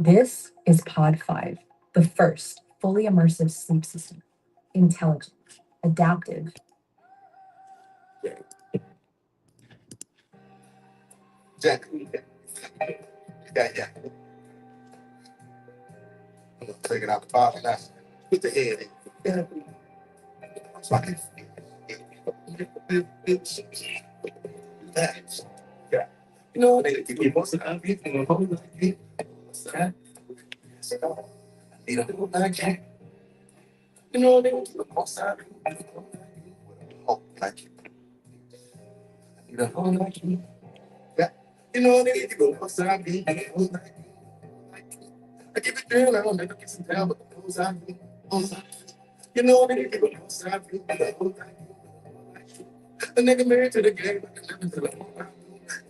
This is Pod 5, the first fully immersive sleep system. Intelligent, adaptive. Jack, yeah. I'm gonna take it out the bottle now. Put the head in. Yeah. So I can relax. Yeah. You know, they give me most of the time, you know, hold like me. I need a little like you. You know, they give me most of the time. Hold like you. I need a hold like you. Yeah. You know, they give me most of the time. Hold like you. I give it real, I don't never get some down, but the nose I need. You know, they give me most of the time. Hold like you. A nigga married to the game, I can never tell him.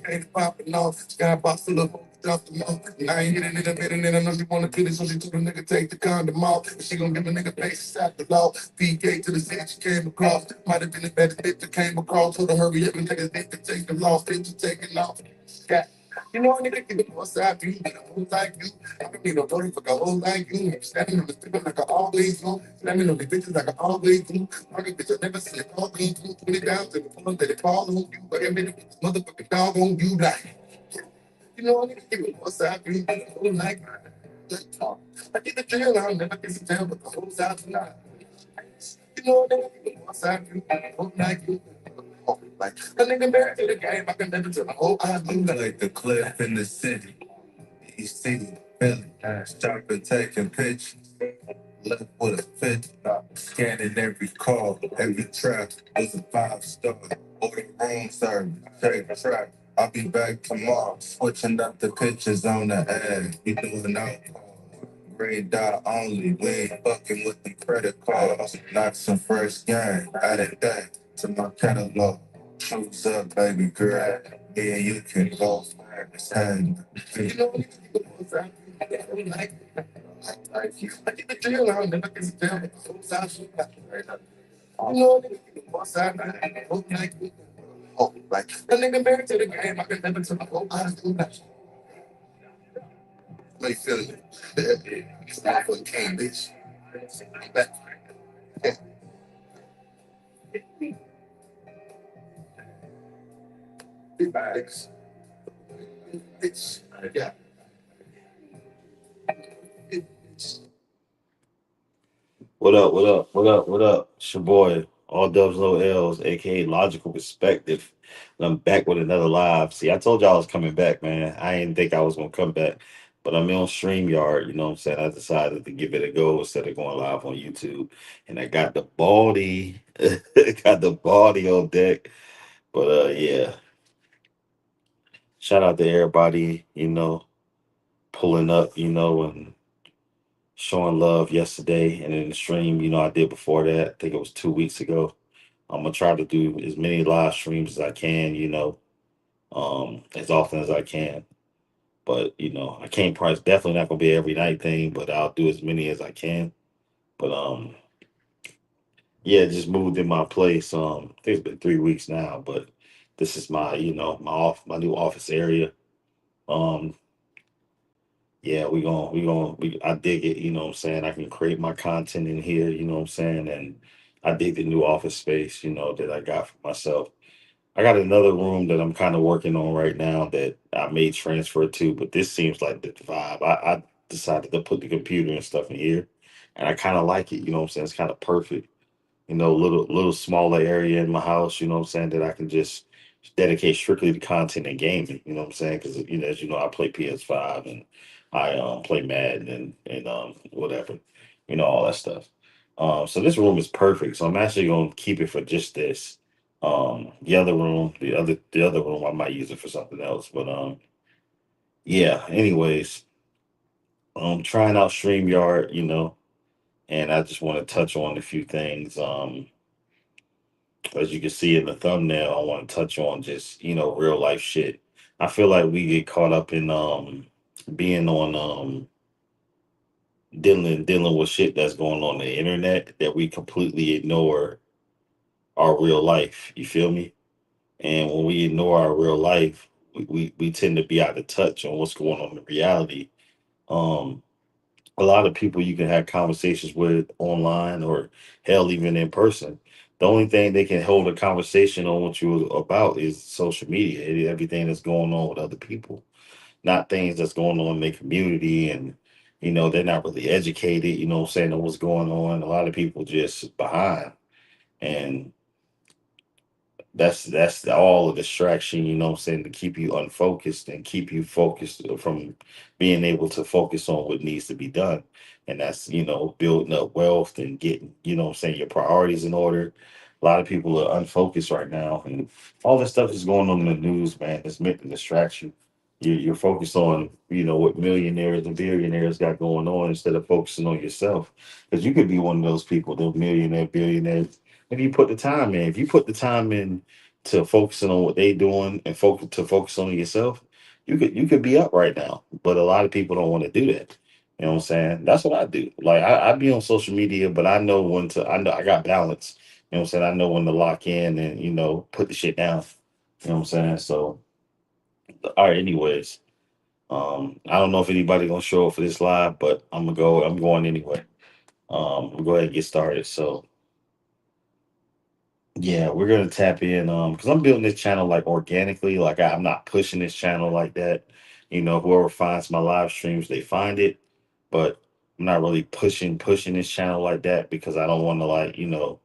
Ain't popping off, skybox full of off the mouth. And I ain't hitting it a bit, and then I know she wanna kill it, so she told the nigga take the condom off. And she gon' give a nigga face out the law. PK to the set she came across. Might have been the best bitch that came across. Told her hurry up and niggas need to take the loss. Bitch, you taking off. Yeah. You know, a nigga give it what's up, you get a whole like you. I don't need no dirty for a whole like you. Standing on the strip like I always do. Slamming on the bitches like I always do. Fucking bitch, I never see it all being 20 down to the point that it fall on you. But every minute, this motherfucking dog on you like. You know, I need to give it what's up, you get a whole like good talk. I get the drill, I'll never get some jail, but the whole side tonight. You know, I need to give it what's up, you get a whole like you. Like, a nigga married to the game, I can never tell the whole I do. Like the cliff in the city. East City, Philly, shopping, taking pictures. Left with a 50, scanning every call, every trap was a 5-star. Order room service, check track. I'll be back tomorrow, switching up the pictures on the ad. We doing alcohol, green dot only. We ain't fucking with the credit cards. Not some fresh game, added that to my catalog. Choose up, baby girl. Yeah, you can go fast. You know, you like I get the drill, I'll never get the drill. Who's out shit right now? You know, nigga, boss out, man. Oh, like, the nigga married to the game, I can never tell my whole eyes do that. How you feeling? It's not for king, bitch. I'm back. Yeah. Big bags. Bitch. Yeah. What up? What up? What up? What up? It's your boy, all dubs, no L's, aka Logical Perspective. And I'm back with another live. See, I told y'all I was coming back, man. I didn't think I was gonna come back, but I'm on StreamYard. You know what I'm saying? I decided to give it a go instead of going live on YouTube, and I got the body, got the body on deck. But yeah, shout out to everybody. Pulling up. And showing love yesterday, and in the stream, I did before that. I think it was 2 weeks ago. I'm gonna try to do as many live streams as I can, as often as I can. But I can't price definitely not gonna be every night thing, but I'll do as many as I can. But yeah, just moved in my place. I think it's been 3 weeks now, but this is my, my new office area. Um, yeah, we I dig it, you know what I'm saying? I can create my content in here, you know what I'm saying? And I dig the new office space, that I got for myself. I got another room that I'm kind of working on right now that I may transfer to, but this seems like the vibe. I decided to put the computer and stuff in here, and I kind of like it. You know what I'm saying? It's kind of perfect. Little smaller area in my house. You know what I'm saying, that I can just dedicate strictly to content and gaming. You know what I'm saying? Because as you know, I play PS5 and I play Madden and whatever. All that stuff. So this room is perfect. So I'm actually gonna keep it for just this. The other room, I might use it for something else. But yeah. Anyways, trying out StreamYard, and I just want to touch on a few things. As you can see in the thumbnail, I want to touch on just real life shit. I feel like we get caught up in being on dealing with shit that's going on the internet that we completely ignore our real life. You feel me? And when we ignore our real life, we tend to be out of touch on what's going on in reality. Um, a lot of people you can have conversations with online or hell even in person. The only thing they can hold a conversation on what you're about is social media. Everything that's going on with other people, not things that's going on in their community. And they're not really educated. What I'm saying, on what's going on. A lot of people just behind, and that's all a distraction, what I'm saying, to keep you unfocused and keep you focused from being able to focus on what needs to be done. And that's, building up wealth and getting, what I'm saying, your priorities in order. A lot of people are unfocused right now, and all this stuff is going on in the news, man. It's meant to distract you. You're focused on, what millionaires and billionaires got going on instead of focusing on yourself. Because you could be one of those people, those millionaire, billionaires, if you put the time in. If you put the time in to focusing on what they doing and focus on yourself, you could be up right now. But a lot of people don't want to do that. You know what I'm saying? That's what I do. Like I be on social media, but I know when to. I know I got balance. You know what I'm saying? I know when to lock in and put the shit down. You know what I'm saying? So all right. Anyways, I don't know if anybody gonna show up for this live, but I'm gonna go. I'm going anyway. We'll go ahead and get started. So yeah, we're gonna tap in because I'm building this channel like organically. Like I'm not pushing this channel like that. Whoever finds my live streams, they find it. But I'm not really pushing this channel like that because I don't want to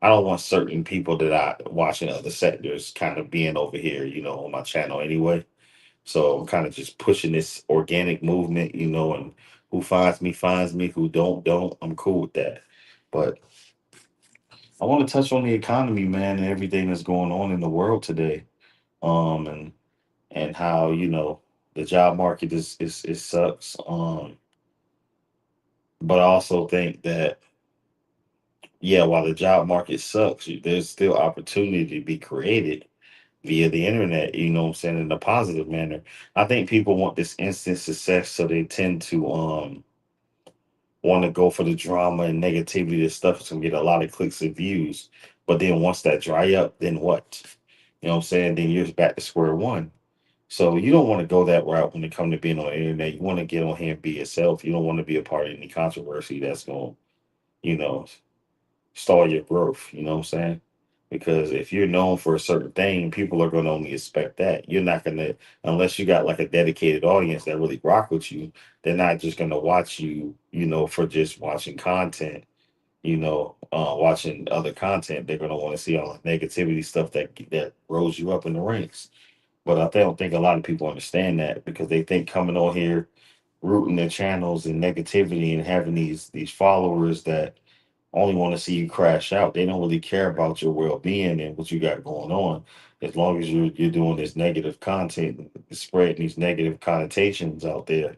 I don't want certain people that I watch in other sectors kind of being over here, on my channel anyway. So I'm kind of just pushing this organic movement, and who finds me, who don't. I'm cool with that. But I want to touch on the economy, man, and everything that's going on in the world today. And how, the job market is it sucks. But I also think that yeah, while the job market sucks, there's still opportunity to be created via the internet, what I'm saying, in a positive manner. I think people want this instant success, so they tend to want to go for the drama and negativity. This stuff is gonna get a lot of clicks and views. But then once that dry up, then what? You know what I'm saying? Then you're back to square one. So you don't want to go that route when it comes to being on the internet. You want to get on here and be yourself. You don't want to be a part of any controversy that's going to, you know, stall your growth. You know what I'm saying? Because if you're known for a certain thing, people are going to only expect that. You're not going to, unless you got like a dedicated audience that really rock with you, they're not just going to watch you, for just watching content, watching other content. They're going to want to see all the negativity stuff that rolls you up in the ranks. But I don't think a lot of people understand that because they think coming on here, rooting their channels and negativity and having these followers that only want to see you crash out. They don't really care about your well being and what you got going on. As long as you're doing this negative content, spreading these negative connotations out there,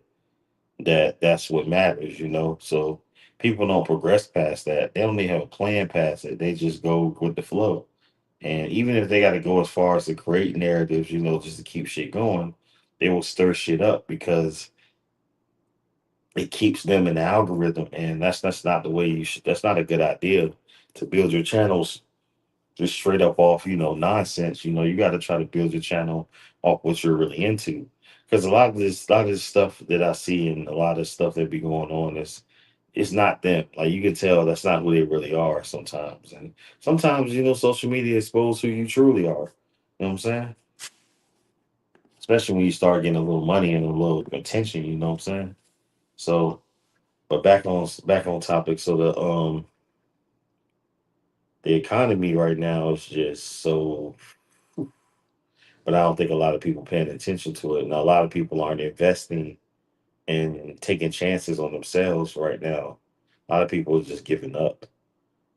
that's what matters. So people don't progress past that. They don't even have a plan past it. They just go with the flow. And even if they got to go as far as to create narratives, just to keep shit going, they will stir shit up because it keeps them in the algorithm. And that's not the way you should. That's not a good idea to build your channels just straight up off, nonsense. You got to try to build your channel off what you're really into. Because a lot of this stuff that I see and a lot of stuff that be going on is it's not them. Like you can tell that's not who they really are sometimes. And sometimes, social media exposes who you truly are. You know what I'm saying? Especially when you start getting a little money and a little attention, you know what I'm saying? So, but back on topic. So the economy right now is just so, but I don't think a lot of people paying attention to it. And a lot of people aren't investing and taking chances on themselves right now. A lot of people are just giving up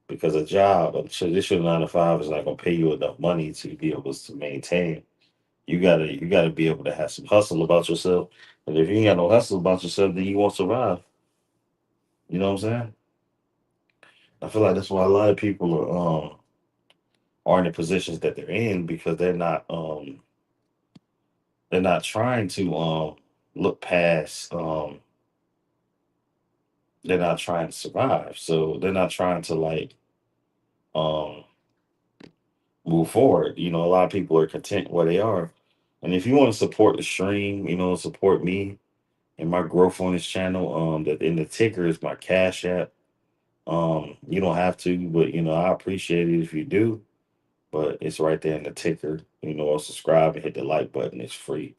because a traditional 9 to 5 is not gonna pay you enough money to be able to maintain. You gotta be able to have some hustle about yourself. And if you ain't got no hustle about yourself, then you won't survive. You know what I'm saying? I feel like that's why a lot of people are in the positions that they're in because they're not trying to look past they're not trying to survive. So they're not trying to like um move forward. A lot of people are content where they are. And if you want to support the stream, support me and my growth on this channel. That in the ticker is my Cash App. You don't have to, but I appreciate it if you do. But it's right there in the ticker. Or subscribe and hit the like button. It's free.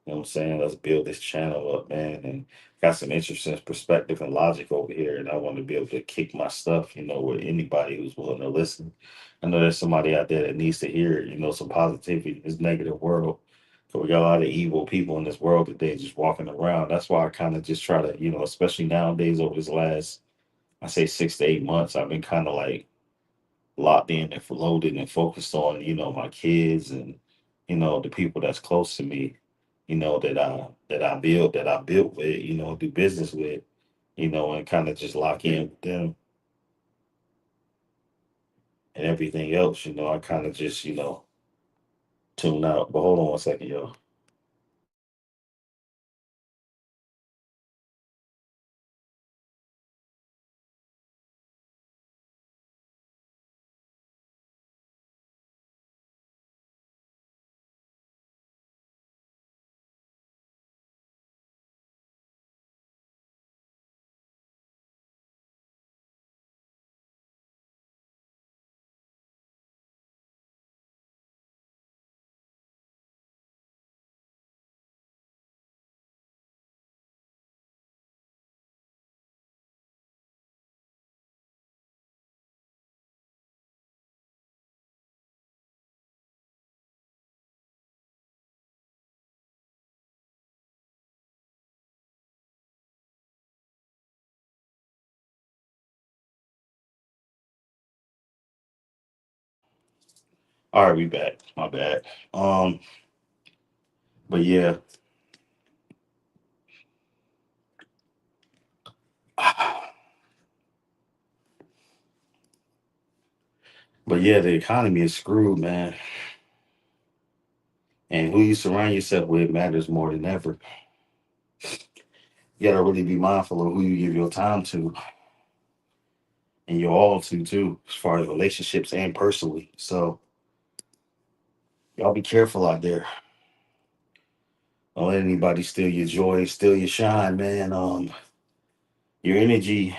You know what I'm saying? Let's build this channel up, man. And got some interesting perspective and logic over here. And I want to be able to kick my stuff, with anybody who's willing to listen. I know there's somebody out there that needs to hear it, some positivity in this negative world. So we got a lot of evil people in this world today just walking around. That's why I kind of just try to, especially nowadays over this last, I say 6 to 8 months, I've been kind of like locked in and loaded and focused on, my kids and, the people that's close to me, that I built with, do business with, and kind of just lock in with them and everything else, I kind of just, tune out. But hold on one second, yo. All right, we back. My bad. Um, but yeah. But yeah, the economy is screwed, man. And who you surround yourself with matters more than ever. You gotta really be mindful of who you give your time to and your all to too, as far as relationships and personally. So y'all be careful out there. Don't let anybody steal your joy, steal your shine, man. Your energy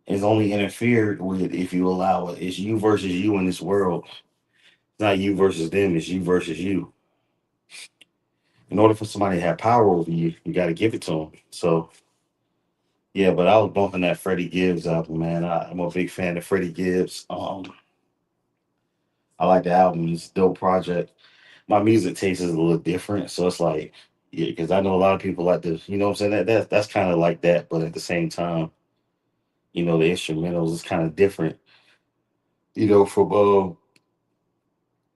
is only interfered with if you allow it. It's you versus you in this world. It's not you versus them, it's you versus you. In order for somebody to have power over you, you gotta give it to them. So yeah, but I was bumping that Freddie Gibbs album, man. I'm a big fan of Freddie Gibbs. I like the album. It's a dope project. My music taste is a little different, so it's like, yeah, because I know a lot of people like this. You know what I'm saying? That's kind of like that, but at the same time, the instrumentals is kind of different. From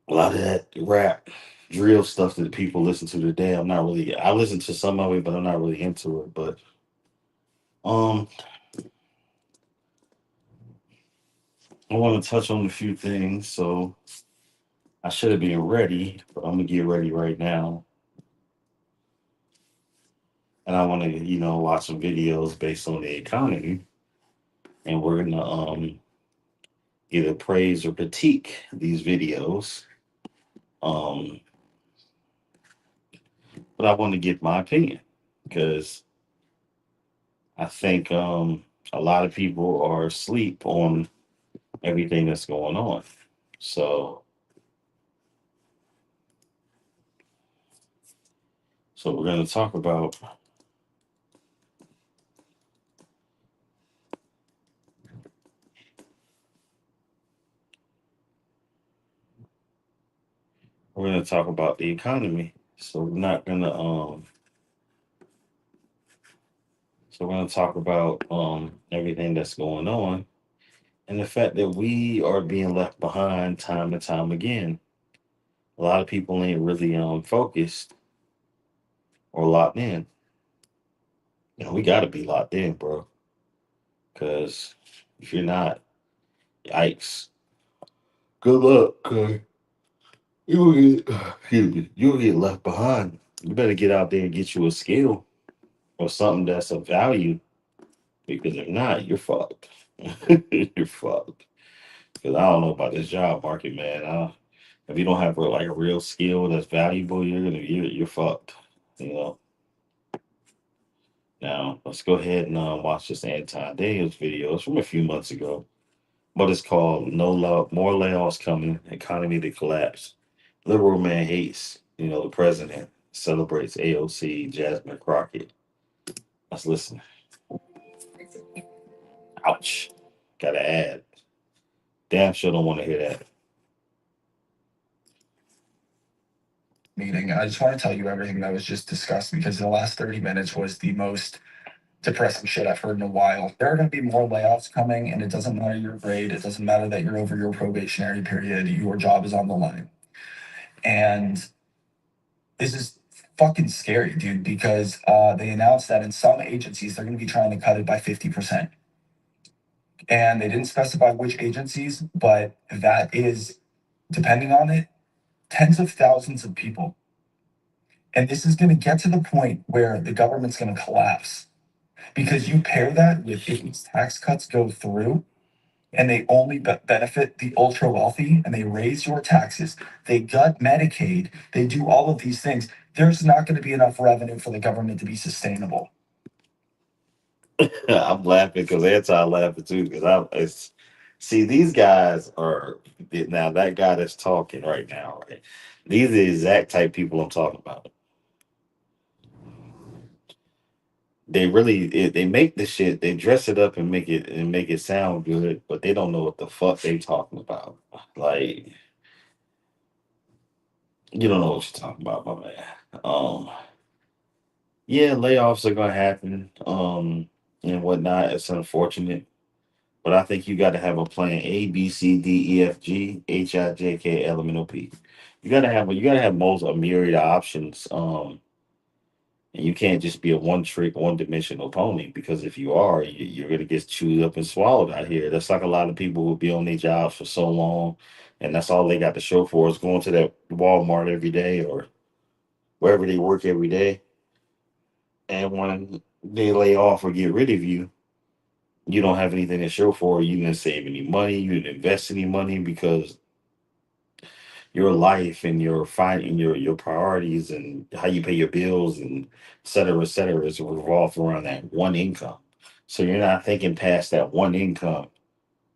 a lot of that rap drill stuff that people listen to today. I'm not really. I listen to some of it, but I'm not really into it. But um, I want to touch on a few things. So I should have been ready, but I'm gonna get ready right now. And I want to, watch some videos based on the economy, and we're gonna either praise or critique these videos. Um, but I want to give my opinion because I think a lot of people are asleep on everything that's going on. So, so we're gonna talk about the economy. So we're gonna talk about everything that's going on and the fact that we are being left behind time and time again. A lot of people ain't really focused or locked in. We gotta be locked in, bro. Because if you're not, yikes. Good luck, cause you'll get excuse me, you'll get left behind. You better get out there and get you a skill or something that's of value. Because if not, you're fucked. You're fucked. Because I don't know about this job market, man. If you don't have like a real skill that's valuable, you're fucked. You know. Now, let's go ahead and watch this Anton Daniels video. It's from a few months ago, but it's called "No Love, More Layoffs Coming, Economy to Collapse." Liberal man hates, the president. Celebrates AOC Jasmine Crockett. Let's listen. Ouch. Got to add. Damn sure don't want to hear that. Meeting. I just want to tell you everything that was just discussed because the last 30 minutes was the most depressing shit I've heard in a while. There are going to be more layoffs coming, and it doesn't matter your grade. It doesn't matter that you're over your probationary period. Your job is on the line. And this is fucking scary, dude, because they announced that in some agencies, they're going to be trying to cut it by 50%. And they didn't specify which agencies, but that is, depending on it, tens of thousands of people. And this is going to get to the point where the government's going to collapse because you pair that with if these tax cuts go through and they only benefit the ultra wealthy and they raise your taxes, they gut Medicaid, they do all of these things. There's not going to be enough revenue for the government to be sustainable. I'm laughing because Anton laughing too because it's see these guys are now that guy that's talking right now, right? These are the exact type people I'm talking about. They really they make the shit, they dress it up and make it sound good, but they don't know what the fuck they talking about. Like you don't know what you're talking about, my man. Yeah, layoffs are gonna happen, and whatnot. It's unfortunate. But I think you got to have a plan A, B, C, D, E, F, G, H, I, J, K, L, M, N, O, P. You gotta have most a myriad of options. And you can't just be a one trick, one dimensional pony because if you are, you're gonna get chewed up and swallowed out here. That's like a lot of people who be on their jobs for so long, and that's all they got to show for is going to that Walmart every day or wherever they work every day. And when they lay off or get rid of you, you don't have anything to show for it. You didn't save any money. You didn't invest any money because your life and your finding your priorities and how you pay your bills and et cetera is revolved around that one income. So you're not thinking past that one income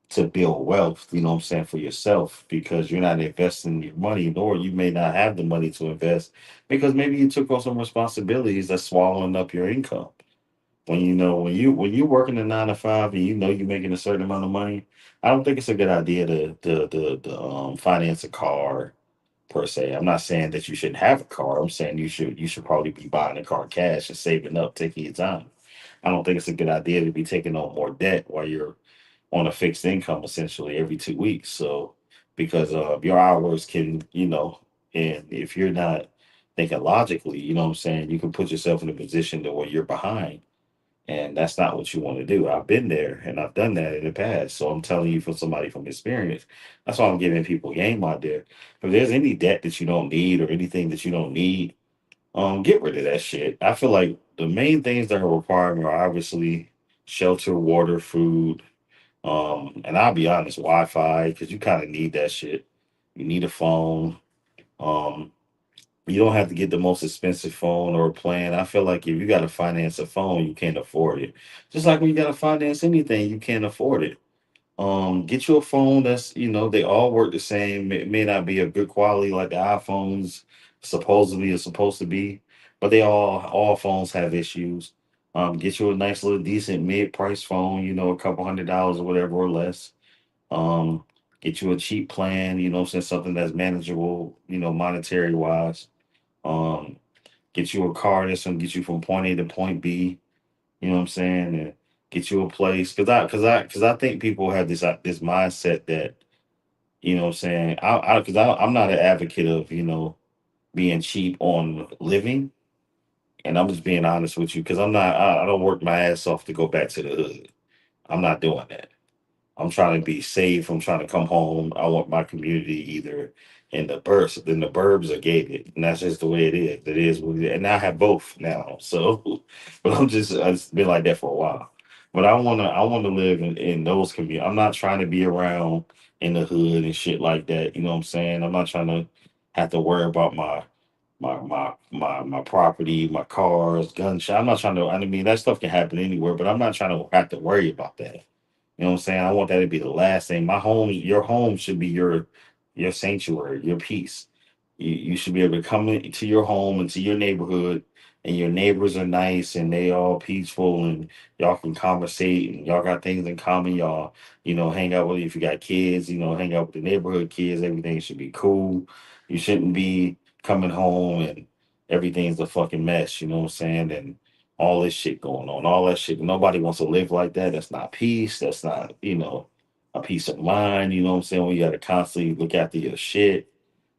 to build wealth, you know what I'm saying, for yourself because you're not investing your money, nor you may not have the money to invest because maybe you took on some responsibilities that's swallowing up your income. When you working a 9 to 5 and you know you're making a certain amount of money, I don't think it's a good idea to finance a car per se. I'm not saying that you shouldn't have a car. I'm saying you should probably be buying a car cash and saving up, taking your time. I don't think it's a good idea to be taking on more debt while you're on a fixed income essentially every 2 weeks. So because your hours can, and if you're not thinking logically, you know what I'm saying, you can put yourself in a position to where you're behind and that's not what you want to do. I've been there and I've done that in the past. So I'm telling you from somebody from experience. That's why I'm giving people game out there. If there's any debt that you don't need or anything that you don't need, get rid of that shit. I feel like the main things that are required are obviously shelter, water, food, and I'll be honest, Wi-Fi, because you kind of need that shit. You need a phone. Um, you don't have to get the most expensive phone or plan. I feel like if you got to finance a phone, you can't afford it. Just like when you got to finance anything, you can't afford it. Get you a phone that's they all work the same. It may not be a good quality like the iPhones supposedly is supposed to be, but all phones have issues. Get you a nice little decent mid-price phone, a couple $100 or whatever or less. Um, get you a cheap plan, since something that's manageable, monetary wise. Um, get you a car that's gonna get you from point A to point B. You know what I'm saying? And get you a place because I think people have this mindset that what I'm saying. I'm not an advocate of being cheap on living, and I'm just being honest with you because I don't work my ass off to go back to the hood. I'm not doing that. I'm trying to be safe. I'm trying to come home. I want my community either in the burbs, then the burbs are gated, and that's just the way it is. It is what it is. And I have both now. So, but I've been like that for a while. But I wanna live in those communities. I'm not trying to be around in the hood and shit like that. You know what I'm saying? I'm not trying to have to worry about my property, my cars, gunshot. I'm not trying to. I mean, that stuff can happen anywhere, but I'm not trying to have to worry about that. You know what I'm saying? I want that to be the last thing. My home, your home should be your sanctuary, your peace. You should be able to come into your home, into your neighborhood, and your neighbors are nice and they all peaceful and y'all can conversate and y'all got things in common. Y'all, hang out with if you got kids, hang out with the neighborhood kids. Everything should be cool. You shouldn't be coming home and everything's a fucking mess, you know what I'm saying? And all this shit going on, all that shit. Nobody wants to live like that. That's not peace. That's not, a peace of mind. You know what I'm saying? We got to constantly look after your shit.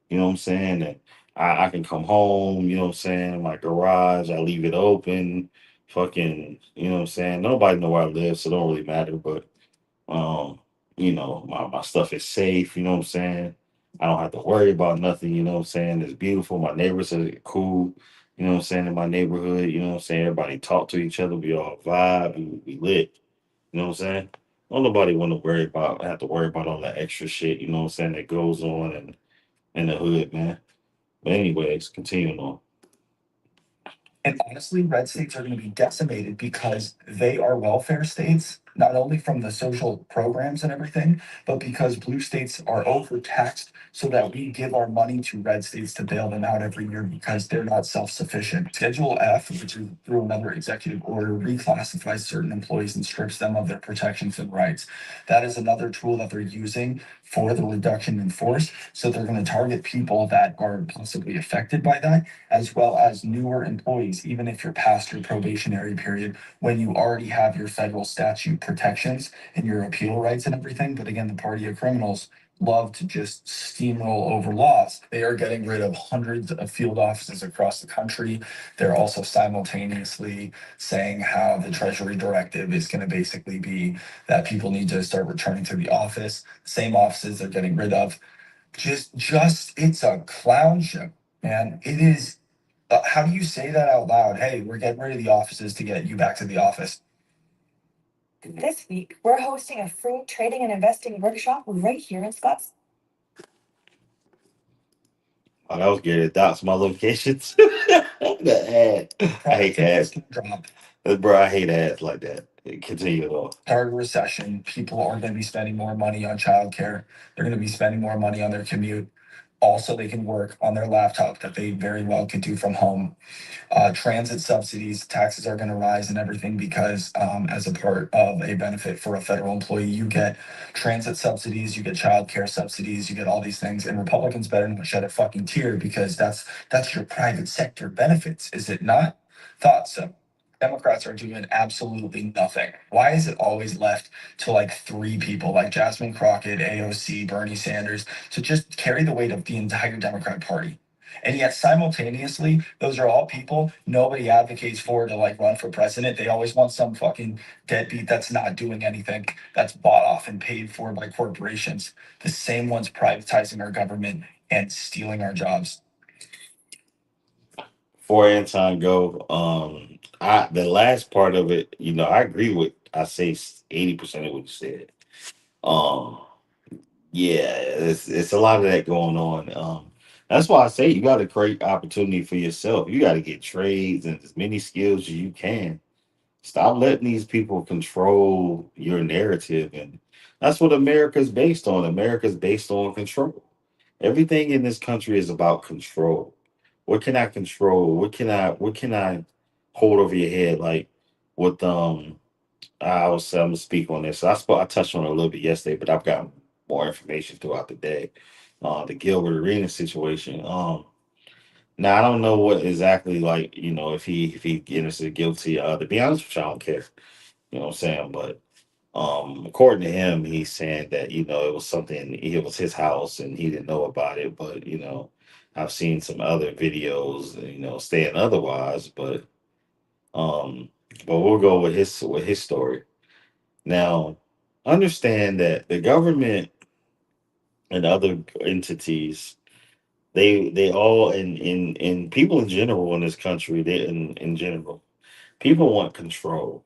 You know what I'm saying? And I can come home, you know what I'm saying? My garage, I leave it open. Fucking, you know what I'm saying? Nobody know where I live, so it don't really matter. But um, my stuff is safe, you know what I'm saying? I don't have to worry about nothing, you know what I'm saying? It's beautiful. My neighbors are cool, you know what I'm saying, in my neighborhood, you know what I'm saying? Everybody talk to each other, we all vibe, we lit, you know what I'm saying? Don't nobody want to have to worry about all that extra shit, you know what I'm saying, that goes on in the hood, man. But anyways, continuing on. And honestly, red states are going to be decimated because they are welfare states, not only from the social programs and everything, but because blue states are overtaxed so that we give our money to red states to bail them out every year because they're not self sufficient. Schedule F, which is through another executive order, reclassifies certain employees and strips them of their protections and rights. That is another tool that they're using for the reduction in force. So they're going to target people that are possibly affected by that as well as newer employees, even if you're past your probationary period, when you already have your federal statute protections and your appeal rights and everything. But again, the party of criminals love to just steamroll over laws. They are getting rid of hundreds of field offices across the country. They're also simultaneously saying how the Treasury directive is going to basically be that people need to start returning to the office. Same offices they're getting rid of. Just it's a clown show, man. It is how do you say that out loud? Hey, we're getting rid of the offices to get you back to the office. This week, we're hosting a free trading and investing workshop right here in Scottsdale. Oh, that was good. That's my locations. The ad. I hate ads. Drop. Bro, I hate ads like that. Continue on. Hard recession. People are going to be spending more money on childcare. They're going to be spending more money on their commute. Also, they can work on their laptop that they very well can do from home. Transit subsidies, taxes are going to rise and everything because, as a part of a benefit for a federal employee, you get transit subsidies, you get childcare subsidies, you get all these things. And Republicans better not shed a fucking tear because that's your private sector benefits, is it not? Thought so. Democrats are doing absolutely nothing. Why is it always left to like three people like Jasmine Crockett, AOC, Bernie Sanders to just carry the weight of the entire Democrat Party? And yet simultaneously, those are all people nobody advocates for to like run for president. They always want some fucking deadbeat that's not doing anything, that's bought off and paid for by corporations. The same ones privatizing our government and stealing our jobs. Before Anton go, I the last part of it, I agree with. I say 80% of what you said. Um, yeah, it's a lot of that going on. That's why I say you got to create opportunity for yourself. You got to get trades and as many skills as you can. Stop letting these people control your narrative, and that's what America's based on. America's based on control. Everything in this country is about control. What can I control? What can I hold over your head? Like with I'm gonna speak on this. I touched on it a little bit yesterday, but I've got more information throughout the day. The Gilbert Arenas situation. Now I don't know what exactly, like, if he innocent guilty. To be honest with you, I don't care. You know what I'm saying? But according to him, he's saying that, it was something, it was his house and he didn't know about it. But, I've seen some other videos, saying otherwise, um but we'll go with his story. Now, understand that the government and other entities, they all in people in general in this country, they in general, people want control.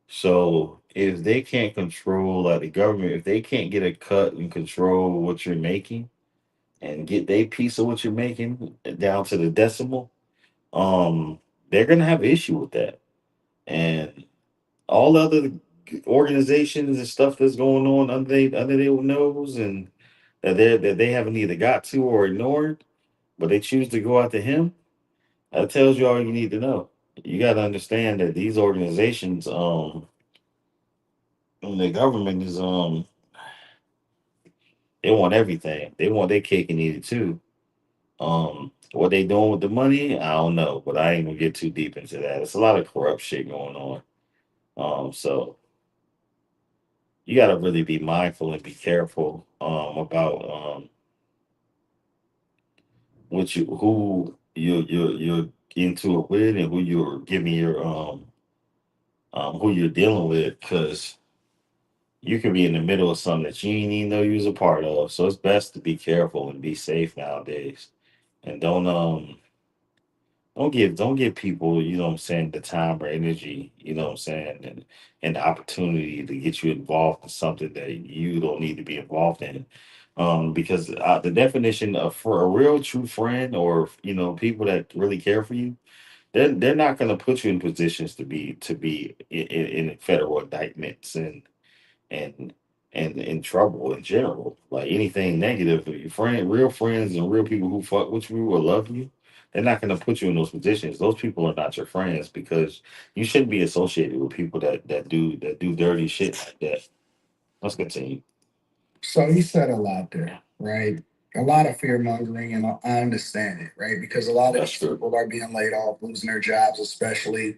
So if they can't control, like the government, if they can't get a cut and control what you're making, and get their piece of what you're making down to the decimal, um, they're gonna have an issue with that. And all the other organizations and stuff that's going on under their nose and that they haven't either got to or ignored, but they choose to go after him. That tells you all you need to know. You got to understand that these organizations, and the government is, they want everything. They want their cake and eat it too. What they doing with the money, I don't know, but I ain't gonna get too deep into that. It's a lot of corrupt shit going on. So you got to really be mindful and be careful about what you who you're into it with and who you're giving your who you're dealing with, because you can be in the middle of something that you didn't even know you was a part of. So it's best to be careful and be safe nowadays, and don't give people, you know what I'm saying, the time or energy, you know what I'm saying, and the opportunity to get you involved in something that you don't need to be involved in. Because the definition of for a real true friend, or people that really care for you, they're not going to put you in positions to be in federal indictments and and in trouble in general. Like anything negative, your real friends and real people who fuck with you or love you, they're not going to put you in those positions. Those people are not your friends, because you shouldn't be associated with people that do dirty shit like that. Let's continue. So he said a lot there, right? A lot of fear mongering, and I understand it, right? Because a lot of That's these true. people are being laid off, losing their jobs, especially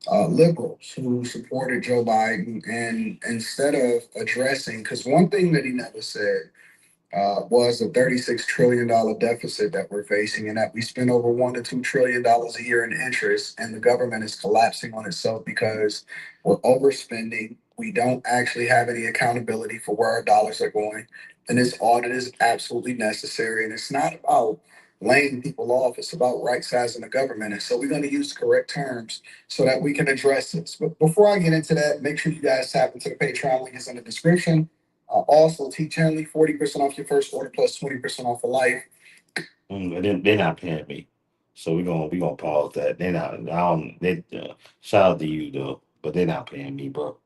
liberals who supported Joe Biden. And instead of addressing, because one thing that he never said was the $36 trillion deficit that we're facing, and that we spend over $1 to $2 trillion a year in interest, and the government is collapsing on itself because we're overspending. We don't actually have any accountability for where our dollars are going, and this audit is absolutely necessary. And it's not about laying people off; it's about right sizing the government. And so we're going to use the correct terms so that we can address this. But before I get into that, make sure you guys tap into the Patreon link is in the description. Also, teach Henley 40% off your first order plus 20% off for life. And then they're not paying me, so we gonna pause that. They're not. I don't. They shout out to you though, but they're not paying me, bro.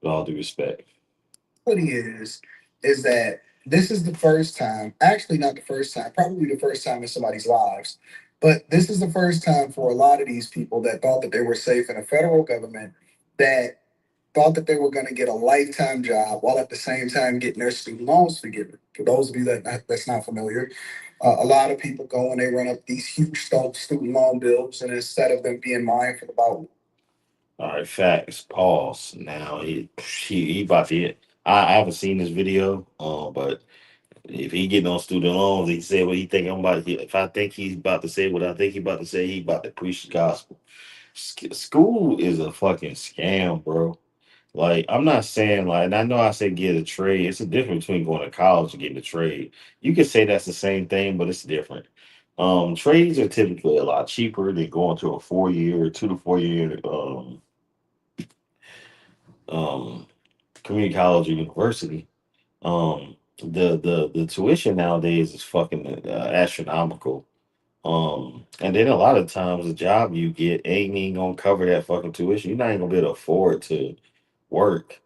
With all due respect. What he is that this is the first time, actually, not the first time, probably the first time in somebody's lives, but this is the first time for a lot of these people that thought that they were safe in a federal government, that thought that they were going to get a lifetime job while at the same time getting their student loans forgiven. For those of you that's not familiar, a lot of people go and they run up these huge student loan bills, and instead of them being mindful about. All right, facts. Pause. Now he about to. I haven't seen this video, but if he getting on student loans, he said what he think I'm about. If I think he's about to say what I think he about to say, he about to preach the gospel. School is a fucking scam, bro. Like, I'm not saying, like, and I know I said get a trade. It's a difference between going to college and getting a trade. You could say that's the same thing, but it's different. Trades are typically a lot cheaper than going to a 4 year, 2 to 4 year um community college or university. The tuition nowadays is fucking astronomical. And then a lot of times the job you get ain't even gonna cover that fucking tuition. You're not even gonna be able to afford to work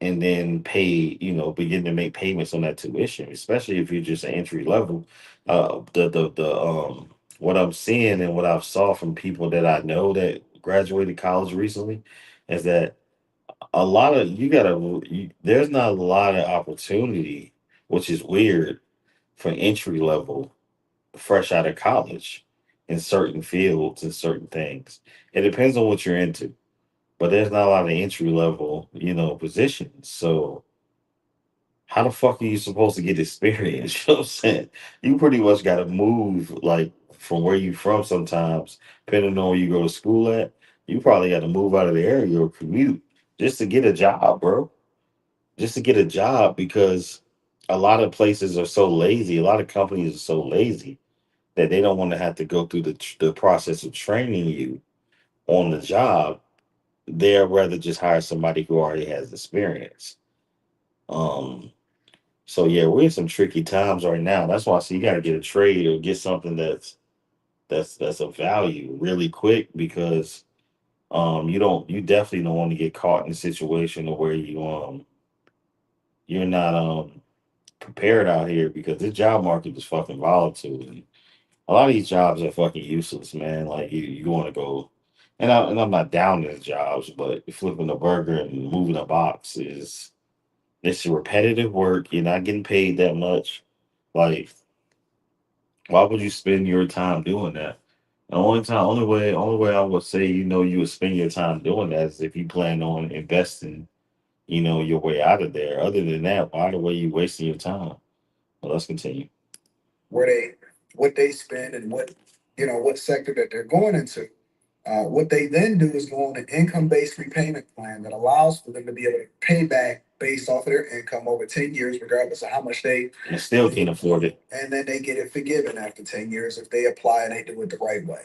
and then pay, begin to make payments on that tuition, especially if you're just an entry level. The what I'm seeing and what I've saw from people that I know that graduated college recently is that a lot of there's not a lot of opportunity, which is weird, for entry level fresh out of college in certain fields and certain things. It depends on what you're into, but there's not a lot of entry level, positions. So how the fuck are you supposed to get experience? You know what I'm saying? You pretty much got to move like from where you from sometimes, depending on where you go to school at. You probably got to move out of the area or commute just to get a job, bro. Just to get a job, because a lot of places are so lazy. A lot of companies are so lazy that they don't want to have to go through the process of training you on the job. They'd rather just hire somebody who already has experience. Um, So yeah, we're in some tricky times right now. That's why I see you got to get a trade or get something that's of value really quick because you definitely don't want to get caught in a situation where you're not prepared out here because this job market is fucking volatile and a lot of these jobs are fucking useless, man. Like you want to go, and I'm not down to the jobs, but flipping a burger and moving a box is it's repetitive work. You're not getting paid that much. Like, why would you spend your time doing that? The only way I would say you would spend your time doing that is if you plan on investing, your way out of there. Other than that, why the way you wasting your time? Well, let's continue. Where they what they spend and what sector that they're going into. What they then do is go on an income-based repayment plan that allows for them to be able to pay back based off of their income over 10 years, regardless of how much they, And still can't afford it. and then they get it forgiven after 10 years if they apply and they do it the right way.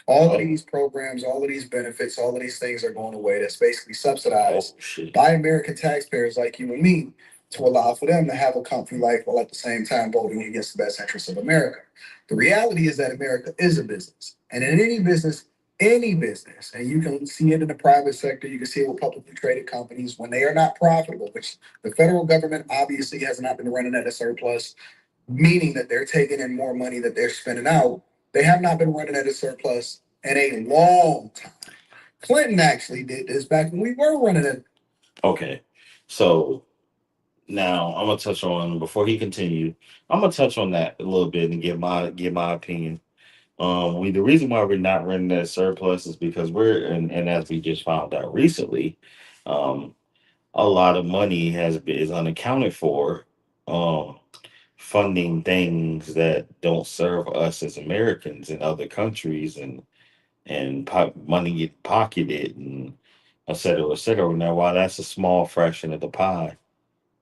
All of these programs, all of these benefits, all of these things are going away. That's basically subsidized Shit. by American taxpayers like you and me to allow for them to have a comfy life while at the same time voting against the best interests of America. The reality is that America is a business. And in any business, and you can see it in the private sector, you can see it with publicly traded companies when they are not profitable, which the federal government obviously has not been running at a surplus, meaning that they're taking in more money that they're spending out. They have not been running at a surplus in a long time. Clinton actually did this back when we were running it. Okay, so now I'm gonna touch on before he continued. I'm gonna touch on that a little bit and give my opinion. The reason why we're not running that surplus is because and as we just found out recently, um, a lot of money is unaccounted for, um, funding things that don't serve us as Americans in other countries, and money get pocketed and et cetera, et cetera. Now, while that's a small fraction of the pie,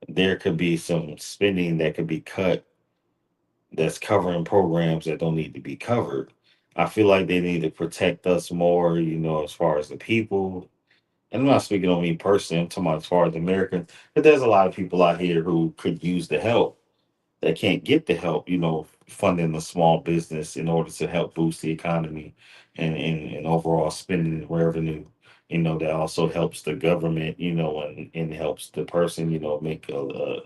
there could be some spending that could be cut that's covering programs that don't need to be covered. I feel like they need to protect us more, as far as the people. And I'm not speaking on me personally, I'm talking about as far as America. But there's a lot of people out here who could use the help that can't get the help, funding the small business in order to help boost the economy and overall spending revenue. That also helps the government, and helps the person, make a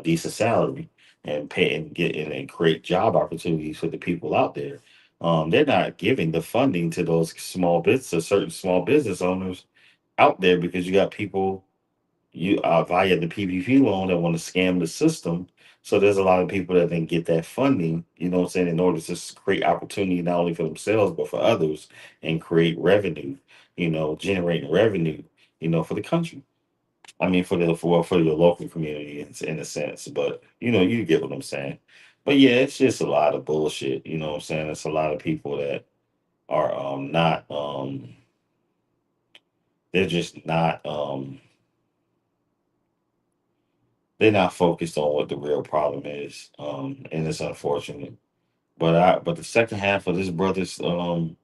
decent salary and pay and get and create job opportunities for the people out there. They're not giving the funding to those certain small business owners out there because you got people via the PPP loan that want to scam the system. So there's a lot of people that then get that funding, what I'm saying, in order to create opportunity not only for themselves but for others and create revenue, generating revenue, for the country. I mean, for the local community in a sense, but you get what I'm saying. But yeah, it's just a lot of bullshit. You know what I'm saying? It's a lot of people that are not they're just not they're not focused on what the real problem is, and it's unfortunate. But the second half of this brother's on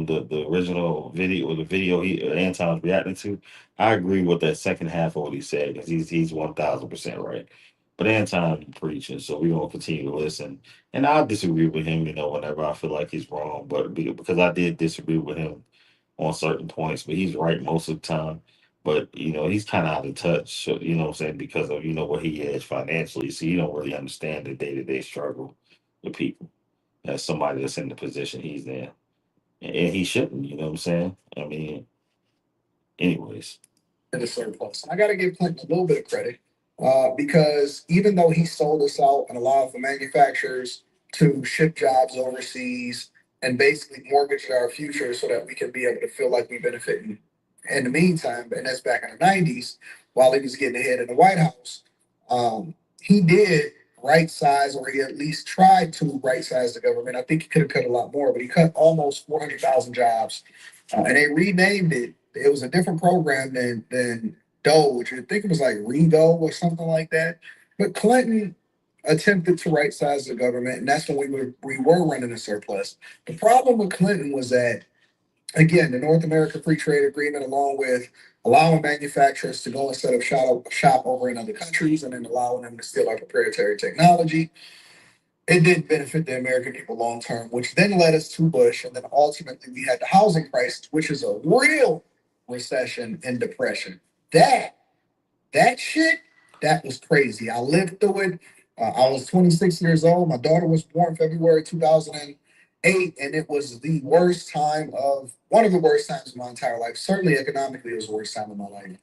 the original video or the video Anton's reacting to, I agree with that second half of what he said because he's 1,000% right. But Anton preaching, so we're gonna continue to listen. And I disagree with him, whenever I feel like he's wrong, but because I did disagree with him on certain points, but he's right most of the time. But he's kind of out of touch, so, what I'm saying, because of where he is financially, so you don't really understand the day to day struggle with people as somebody that's in the position he's in, and he shouldn't. You know what I'm saying? I mean, anyways. In the surplus. I got to give Clinton a little bit of credit because even though he sold us out and allowed for manufacturers to ship jobs overseas and basically mortgage our future so that we can be able to feel like we benefit in the meantime, and that's back in the 90s while he was getting ahead in the White House, he did right size, or he at least tried to right size the government. I think he could have cut a lot more, but he cut almost 400,000 jobs, and they renamed it. It was a different program than Doge. I think it was like Rego or something like that. But Clinton attempted to right size the government, and that's when we were running a surplus. The problem with Clinton was that, again, the North America Free Trade Agreement, along with allowing manufacturers to go and set up shop over in other countries and then allowing them to steal our proprietary technology. It didn't benefit the American people long term, which then led us to Bush. And then ultimately we had the housing crisis, which is a real recession and depression. That that shit, that was crazy. I lived through it. I was 26 years old. My daughter was born February 2008, and it was the worst time of one of the worst times of my entire life. Certainly economically, it was the worst time of my life.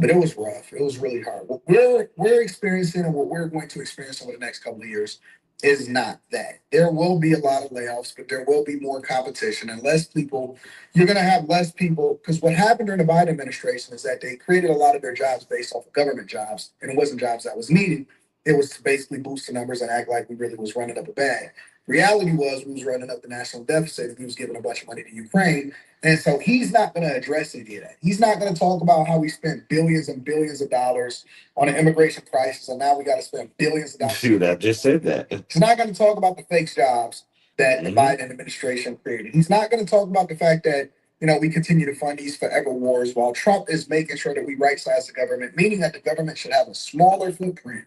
But it was rough. It was really hard. What we're experiencing and what we're going to experience over the next couple of years is not that. There will be a lot of layoffs, but there will be more competition and less people. You're going to have less people because what happened during the Biden administration is that they created a lot of their jobs based off of government jobs, and it wasn't jobs that was needed. It was to basically boost the numbers and act like we really was running up a bag. Reality was we was running up the national deficit and we was giving a bunch of money to Ukraine, and so he's not going to address any of that. He's not going to talk about how we spent billions and billions of dollars on an immigration crisis, and now we got to spend billions of dollars. Dude, I just said that. He's not going to talk about the fake jobs that the Mhm. Biden administration created. He's not going to talk about the fact that we continue to fund these forever wars while Trump is making sure that we right size the government, meaning that the government should have a smaller footprint.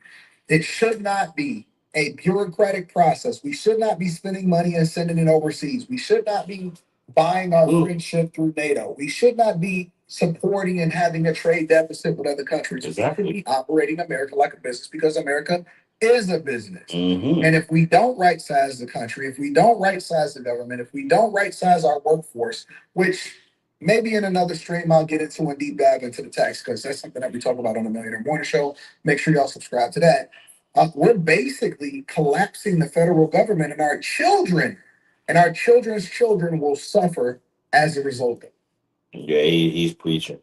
It should not be a bureaucratic process. We should not be spending money and sending it overseas. We should not be buying our Ooh, friendship through NATO. We should not be supporting and having a trade deficit with other countries. We should exactly. be operating America like a business because America is a business. Hmm. And if we don't right size the country, if we don't right size the government, if we don't right size our workforce, which maybe in another stream I'll get into and deep dive into the tax because that's something that we talk about on the Millionaire Morning Show. Make sure y'all subscribe to that. We're basically collapsing the federal government, and our children's children will suffer as a result of it. Yeah, he's preaching.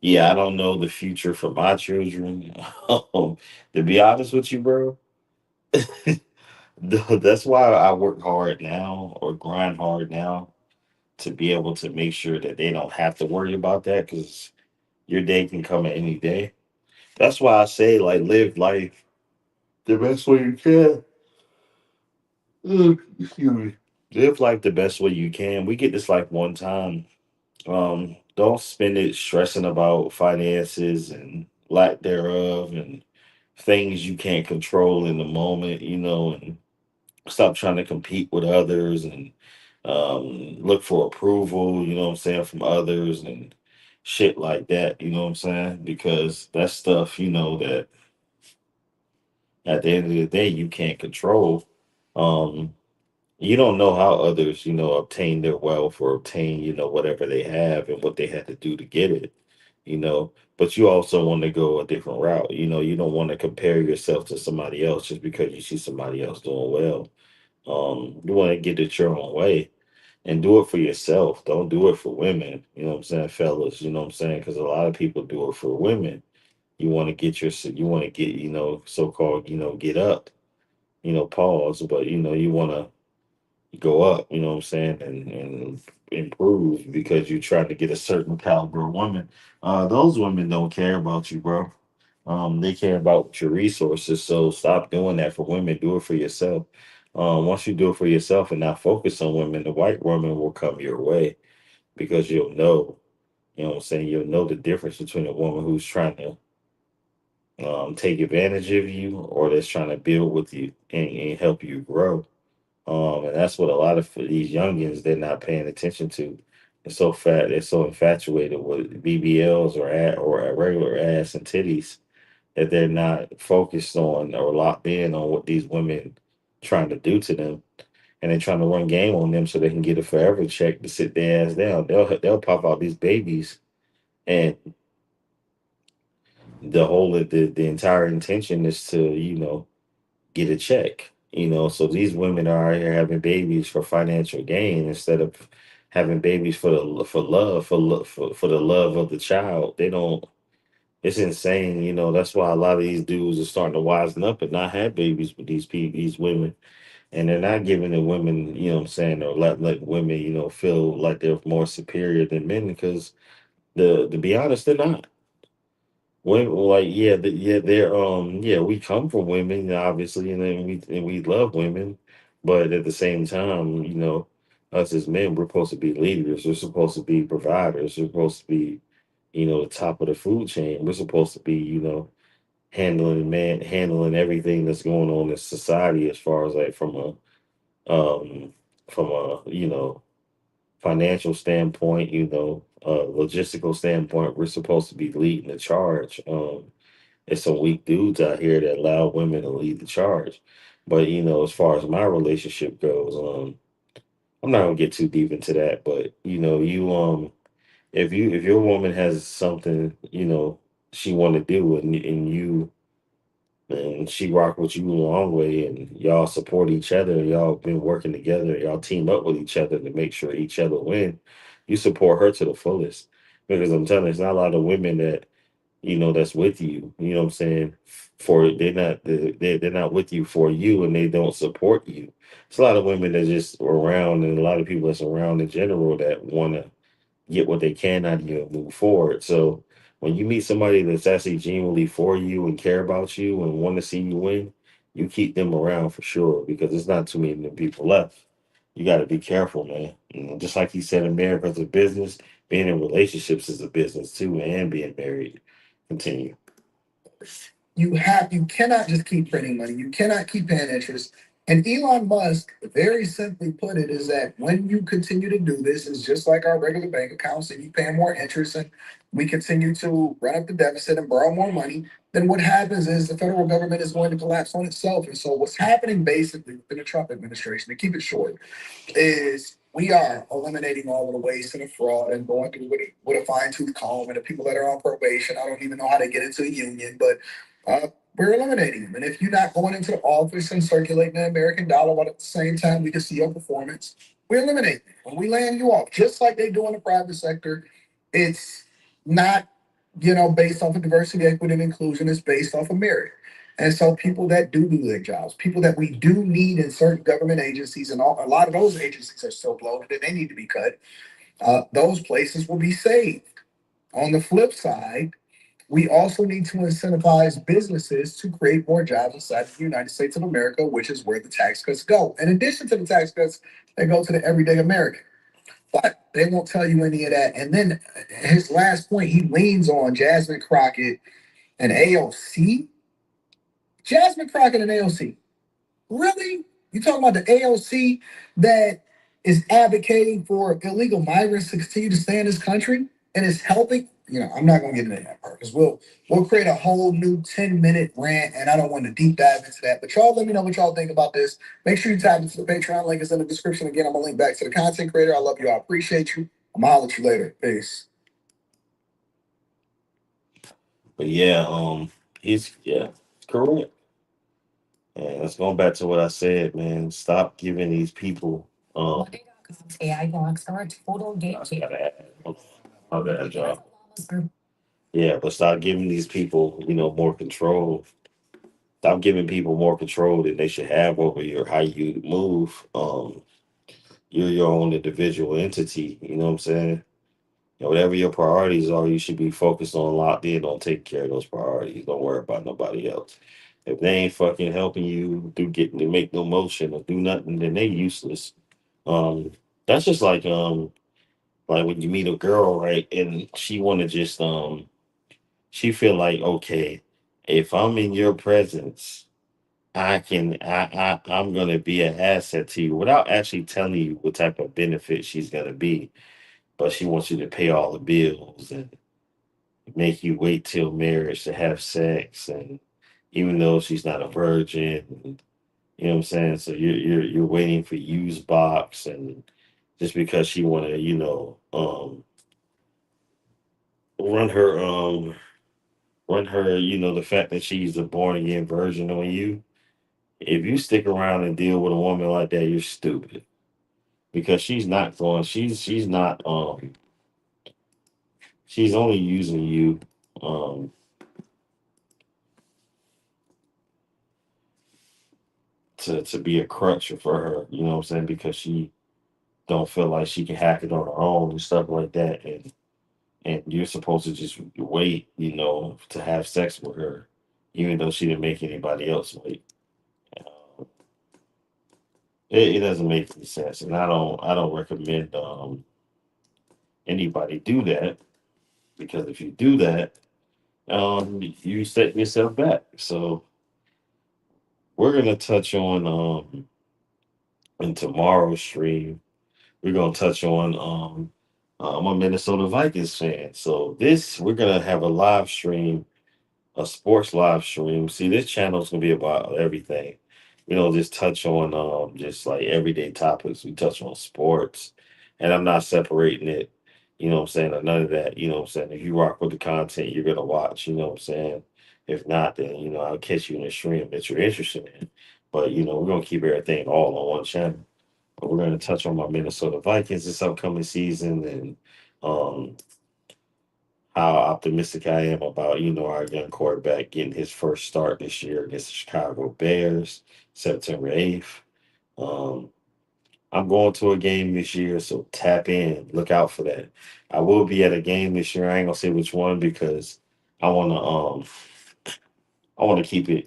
Yeah, I don't know the future for my children. To be honest with you, bro, that's why I work hard now or grind hard now to be able to make sure that they don't have to worry about that because your day can come at any day. That's why I say, like, live life the best way you can. Excuse me. Live life the best way you can. We get this life one time. Don't spend it stressing about finances and lack thereof and things you can't control in the moment, and stop trying to compete with others and look for approval, you know what I'm saying, from others and shit like that, you know what I'm saying? Because that's stuff, that at the end of the day you can't control. Um, you don't know how others, obtain their wealth or obtain, whatever they have and what they had to do to get it, but you also want to go a different route. You don't want to compare yourself to somebody else just because you see somebody else doing well. You want to get it your own way and do it for yourself. Don't do it for women. You know what I'm saying, fellas? You know what I'm saying? Because a lot of people do it for women. You want to get, so called, get up, pause, but you want to go up, you know what I'm saying, and improve because you try to get a certain caliber of woman. Those women don't care about you, bro. They care about your resources. So stop doing that for women. Do it for yourself. Once you do it for yourself and not focus on women, the white woman will come your way because you'll know, what I'm saying, you'll know the difference between a woman who's trying to take advantage of you or that's trying to build with you and help you grow. And that's what a lot of these youngins they're not paying attention to. They're so infatuated with BBLs or a regular ass and titties that they're not focused on or locked in on what these women trying to do to them. And they're trying to run game on them so they can get a forever check to sit their ass down. They'll pop out these babies and the entire intention is to, get a check. So these women are out here having babies for financial gain instead of having babies for love, for the love of the child. They don't. It's insane. That's why a lot of these dudes are starting to wisen up and not have babies with these women, and they're not giving the women, what I'm saying, or let women, feel like they're more superior than men because to be honest, they're not. Women, like, yeah, they're yeah, we come from women, obviously, and then we love women, but at the same time, us as men, we're supposed to be leaders. We're supposed to be providers. We're supposed to be, the top of the food chain. We're supposed to be, handling everything that's going on in society as far as like um from a financial standpoint, logistical standpoint. We're supposed to be leading the charge. There's some weak dudes out here that allow women to lead the charge. But as far as my relationship goes, I'm not gonna get too deep into that. But if your woman has something she want to do, and she rock with you a long way, and y'all support each other, y'all been working together, y'all team up with each other to make sure each other win, you support her to the fullest. Because I'm telling you, there's not a lot of women that that's with you. You know what I'm saying? For they're not with you for you, and they don't support you. It's a lot of women that just around, and a lot of people that's around in general that want to get what they can out of you and move forward. So when you meet somebody that's actually genuinely for you and care about you and want to see you win, you keep them around for sure, because there's not too many of them people left. You got to be careful, man. Just like he said, America's a business. Being in relationships is a business too, and being married. Continue. You cannot just keep printing money. You cannot keep paying interest. And Elon Musk very simply put it is that when you continue to do this, it's just like our regular bank accounts, and you pay more interest, and we continue to run up the deficit and borrow more money, then what happens is the federal government is going to collapse on itself. And so what's happening basically within the Trump administration, to keep it short, is we are eliminating all of the waste and the fraud and going through with a fine tooth comb. And the people that are on probation, I don't even know how they get into a union, but we're eliminating them. And if you're not going into the office and circulating the American dollar, but at the same time we can see your performance, we eliminate them. When we land you off, just like they do in the private sector, it's not based off of diversity, equity, and inclusion. It's based off of merit. And so people that do their jobs, people that we do need in certain government agencies, and a lot of those agencies are so bloated that they need to be cut, those places will be saved. On the flip side, we also need to incentivize businesses to create more jobs inside the United States of America, which is where the tax cuts go. In addition to the tax cuts that go to the everyday American. But they won't tell you any of that. And then his last point, he leans on Jasmine Crockett and AOC. Jasmine Crockett and AOC. Really? You talking about the AOC that is advocating for illegal migrants to continue to stay in this country and is helping? I'm not gonna get into that part because we'll create a whole new 10-minute rant, and I don't want to deep dive into that. But y'all let me know what y'all think about this. Make sure you tap into the Patreon link is in the description. Again, I'm gonna link back to the content creator. I love you. I appreciate you. I'm gonna holler at you later. Peace. But yeah, it's correct. And let's go back to what I said, man. Stop giving these people AI blocks are a total game changer. my bad, y'all. Yeah, but stop giving these people, more control. Stop giving people more control than they should have over your how you move. You're your own individual entity. You know what I'm saying? Whatever your priorities are, you should be focused on, locked in on taking care of those priorities. Don't worry about nobody else. If they ain't fucking helping you do get to make no motion or do nothing, then they useless. Um, that's just like when you meet a girl, right, and she want to just she feel like, okay, if I'm in your presence, I'm gonna be an asset to you without actually telling you what type of benefit she's gonna be. But she wants you to pay all the bills and make you wait till marriage to have sex, and even though she's not a virgin, you know what I'm saying? So you're waiting for used box, and just because she wanna, run her run her, the fact that she's a born again virgin on you. If you stick around and deal with a woman like that, you're stupid. Because she's not she's only using you um to be a crutch for her, you know what I'm saying? Because she don't feel like she can hack it on her own and stuff like that. And you're supposed to just wait, to have sex with her, even though she didn't make anybody else wait. It doesn't make any sense, and I don't recommend anybody do that, because if you do that, you set yourself back. So we're gonna touch on in tomorrow's stream. We're gonna touch on I'm a Minnesota Vikings fan, so this we're gonna have a live stream, a sports live stream. See, this channel is gonna be about everything. We don't just touch on just like everyday topics. We touch on sports, and I'm not separating it. You know what I'm saying? Or none of that. You know what I'm saying? If you rock with the content, you're gonna watch. You know what I'm saying? If not, then I'll catch you in a stream that you're interested in. But we're gonna keep everything all on one channel. But we're gonna touch on my Minnesota Vikings this upcoming season, and um how optimistic I am about, our young quarterback getting his first start this year against the Chicago Bears, September 8th. Um, I'm going to a game this year, so tap in, look out for that. I will be at a game this year. I ain't gonna say which one because I wanna keep it,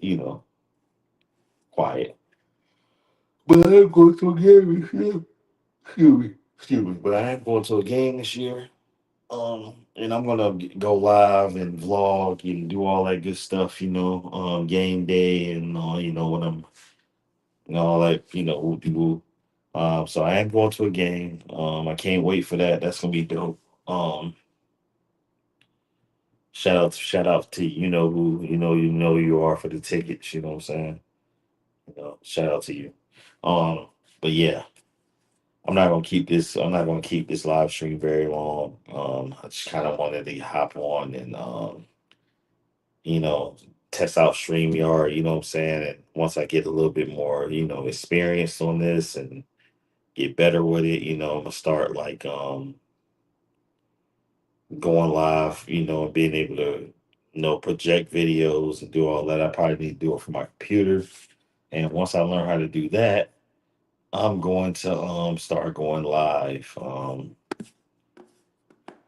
quiet. But I am going to a game this year. Excuse me. But I am going to a game this year. And I'm gonna go live and vlog and do all that good stuff, game day and when I'm all that, woo. So I am going to a game. I can't wait for that. That's gonna be dope. Shout out to who you are for the tickets. You know what I'm saying? Shout out to you. Um, but yeah, I'm not gonna keep this live stream very long. I just kind of wanted to hop on and you know, test out StreamYard, you know what I'm saying? And once I get a little bit more, experience on this and get better with it, I'm gonna start like going live, and being able to, project videos and do all that. I probably need to do it from my computer. And once I learn how to do that, I'm going to start going live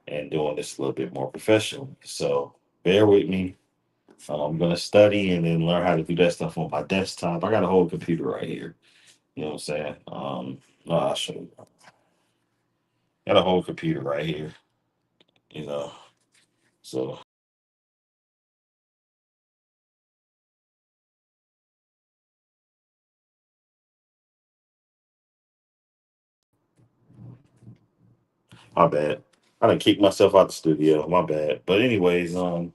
and doing this a little bit more professionally. So bear with me. I'm gonna study and then learn how to do that stuff on my desktop. I got a whole computer right here. You know what I'm saying? No, I'll show you. Got a whole computer right here. You know, so my bad. I done kicked myself out the studio. My bad. But anyways, y'all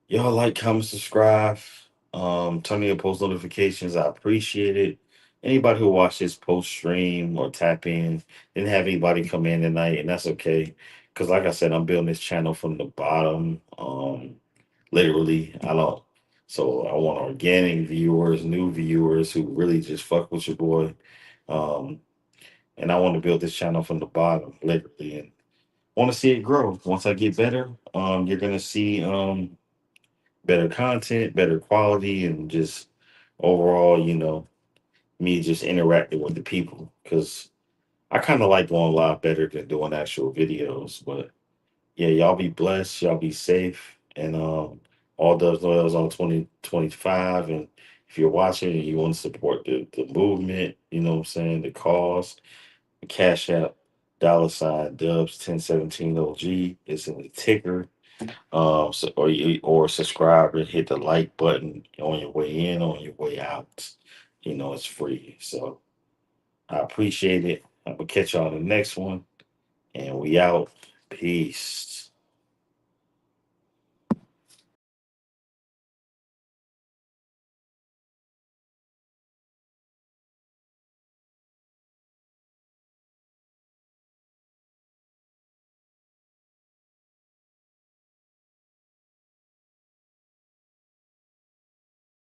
like, comment, subscribe. Turn on your post notifications. I appreciate it. Anybody who watched this post stream or tap in, didn't have anybody come in tonight, and that's okay. Cause like I said, I'm building this channel from the bottom. Literally, I don't. So I want organic viewers, new viewers who really just fuck with your boy. Um, and I want to build this channel from the bottom, literally, and want to see it grow. Once I get better, you're gonna see better content, better quality, and just overall, me just interacting with the people. Because I kind of like going live better than doing actual videos. But yeah, y'all be blessed, y'all be safe, and all those loyals on 2025. And if you're watching and you want to support the movement, you know what I'm saying, the cause, the Cash App, $ Dubs 1017 OG is in the ticker. So, or subscribe and hit the like button on your way in, on your way out. It's free. So I appreciate it. I'm gonna catch y'all on the next one, and we out. Peace.